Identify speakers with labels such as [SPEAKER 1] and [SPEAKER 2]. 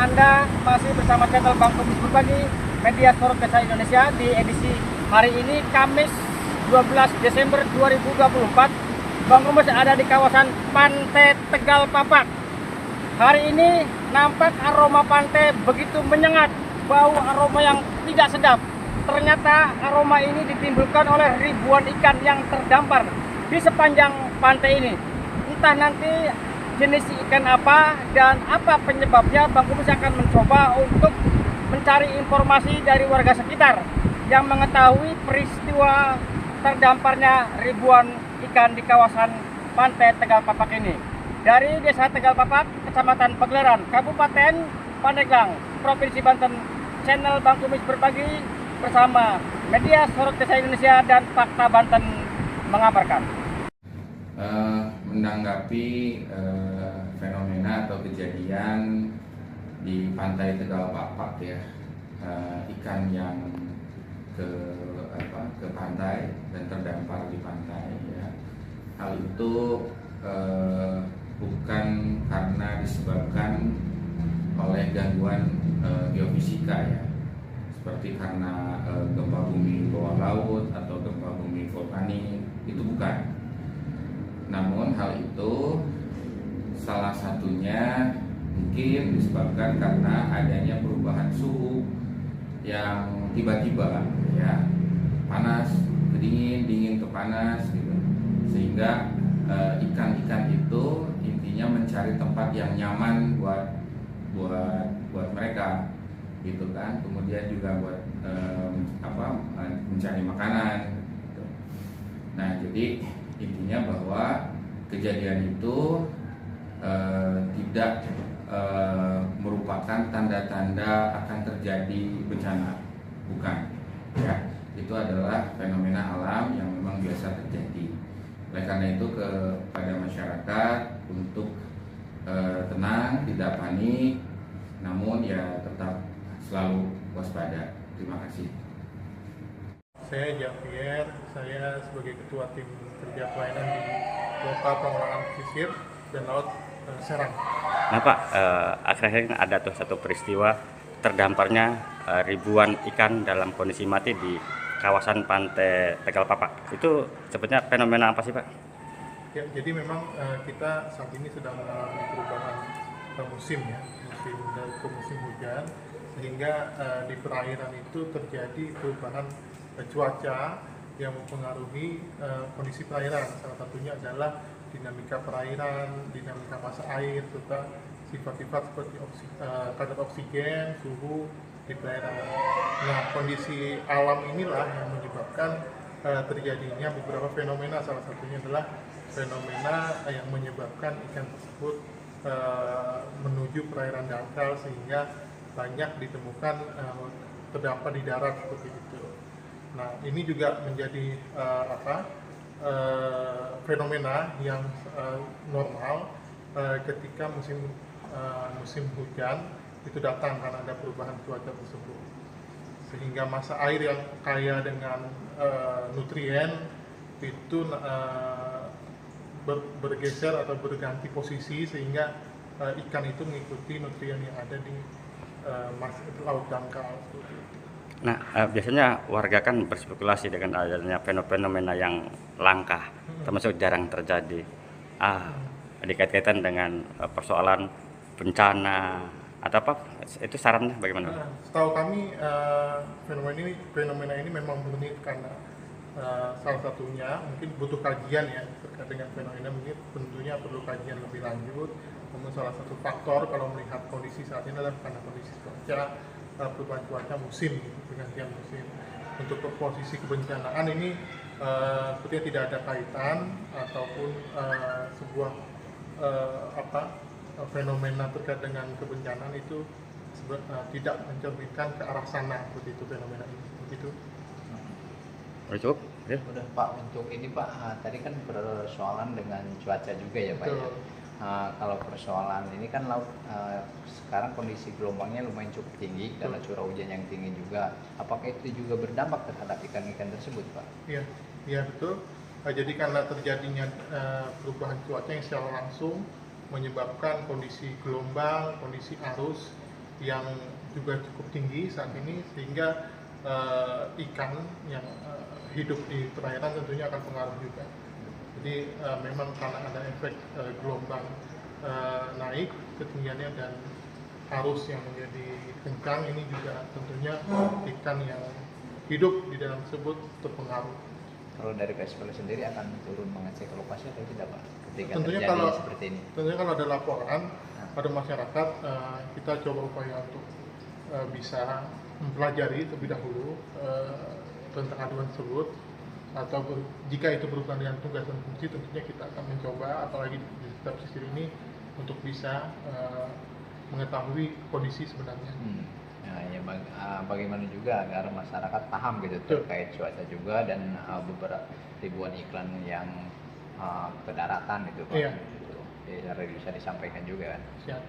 [SPEAKER 1] Anda masih bersama channel Bang Kumis Berbagi, media Sorot Desa Indonesia di edisi hari ini Kamis 12 Desember 2024. Bang Kumis ada di kawasan Pantai Tegal Papak. Hari ini nampak aroma pantai begitu menyengat, bau aroma yang tidak sedap. Ternyata aroma ini ditimbulkan oleh ribuan ikan yang terdampar di sepanjang pantai ini. Entah nanti jenis ikan apa dan apa penyebabnya, Bang Kumis akan mencoba untuk mencari informasi dari warga sekitar yang mengetahui peristiwa terdamparnya ribuan ikan di kawasan Pantai Tegal Papak ini. Dari Desa Tegal Papak, Kecamatan Pagelaran, Kabupaten Pandeglang, Provinsi Banten, channel Bang Kumis Berbagi bersama media Sorot Desa Indonesia dan Fakta Banten mengabarkan.
[SPEAKER 2] Menanggapi fenomena atau kejadian di Pantai Tegal Papak ya, ikan yang ke pantai dan terdampar di pantai ya. Hal itu bukan karena disebabkan oleh gangguan geofisika ya, seperti karena gempa bumi bawah laut atau gempa bumi vulkanik, itu bukan. Namun hal itu salah satunya mungkin disebabkan karena adanya perubahan suhu yang tiba-tiba ya, panas ke dingin, dingin ke panas gitu. Sehingga ikan-ikan itu intinya mencari tempat yang nyaman buat mereka gitu kan. Kemudian juga buat mencari makanan gitu. Nah, jadi intinya bahwa kejadian itu tidak merupakan tanda-tanda akan terjadi bencana, bukan ya. Itu adalah fenomena alam yang memang biasa terjadi. Oleh karena itu kepada masyarakat untuk tenang, tidak panik, namun ya tetap selalu waspada. Terima kasih.
[SPEAKER 3] Saya Javier, saya sebagai Ketua Tim Kerja Pelayanan di Lokal Pengelolaan Pesisir dan Laut Serang.
[SPEAKER 4] Nah Pak, akhir-akhir ini ada tuh satu peristiwa terdamparnya ribuan ikan dalam kondisi mati di kawasan Pantai Tegal Papak. Itu sebetulnya fenomena apa sih Pak?
[SPEAKER 3] Ya, jadi memang kita saat ini sedang mengalami perubahan musim ya, musim dari ke musim hujan, sehingga di perairan itu terjadi perubahan cuaca yang mempengaruhi kondisi perairan. Salah satunya adalah dinamika perairan, dinamika massa air, serta sifat-sifat seperti kadar oksigen, suhu di perairan. Nah, kondisi alam inilah yang menyebabkan terjadinya beberapa fenomena. Salah satunya adalah fenomena yang menyebabkan ikan tersebut menuju perairan dangkal sehingga banyak ditemukan terdampar di darat seperti itu. Nah, ini juga menjadi fenomena yang normal ketika musim hujan itu datang karena ada perubahan cuaca tersebut, sehingga massa air yang kaya dengan nutrien itu bergeser atau berganti posisi, sehingga ikan itu mengikuti nutrien yang ada di laut dangkal.
[SPEAKER 4] Nah, biasanya warga kan berspekulasi dengan adanya fenomena yang langka, termasuk jarang terjadi. Dikait-kaitan dengan persoalan bencana atau apa? Itu sarannya bagaimana?
[SPEAKER 3] Setahu kami fenomena ini memang murni karena salah satunya mungkin butuh kajian ya terkait dengan fenomena, mungkin tentunya perlu kajian lebih lanjut. Namun salah satu faktor kalau melihat kondisi saat ini adalah karena kondisi cuaca, perubahan cuaca musim, pergantian musim. Untuk posisi kebencanaan ini sepertinya tidak ada kaitan ataupun sebuah fenomena terkait dengan kebencanaan itu tidak mencerminkan ke arah sana, seperti itu fenomena ini. Begitu.
[SPEAKER 4] Cukup? Ya?
[SPEAKER 5] Udah Pak, untuk ini Pak, tadi kan persoalan dengan cuaca juga ya Pak ya. Kalau persoalan ini kan laut sekarang kondisi gelombangnya lumayan cukup tinggi karena curah hujan yang tinggi juga. Apakah itu juga berdampak terhadap ikan-ikan tersebut Pak?
[SPEAKER 3] Iya betul. Jadi karena terjadinya perubahan cuaca yang secara langsung menyebabkan kondisi gelombang, kondisi arus yang juga cukup tinggi saat ini, sehingga ikan yang hidup di perairan tentunya akan pengaruh juga. Jadi memang karena ada efek gelombang naik ketinggiannya dan arus yang menjadi kencang, ini juga tentunya ikan yang hidup di dalam tersebut terpengaruh.
[SPEAKER 5] Kalau dari PSPL sendiri akan turun mengecek ke lokasi atau tidak Pak? Ketika
[SPEAKER 3] Tentunya
[SPEAKER 5] terjadi
[SPEAKER 3] kalau
[SPEAKER 5] seperti ini.
[SPEAKER 3] tentunya kalau ada laporan pada masyarakat, kita coba upaya untuk bisa mempelajari terlebih dahulu tentang aduan tersebut, atau jika itu berhubungan dengan tugas dan fungsi, tentunya kita akan mencoba, apalagi di setiap sisi ini, untuk bisa mengetahui kondisi sebenarnya.
[SPEAKER 5] Nah, ya bagaimana juga agar masyarakat paham gitu terkait cuaca juga, dan beberapa ribuan iklan yang ke daratan gitu Pak.
[SPEAKER 3] Iya.
[SPEAKER 5] Gitu. Bisa disampaikan juga kan.
[SPEAKER 3] Siap.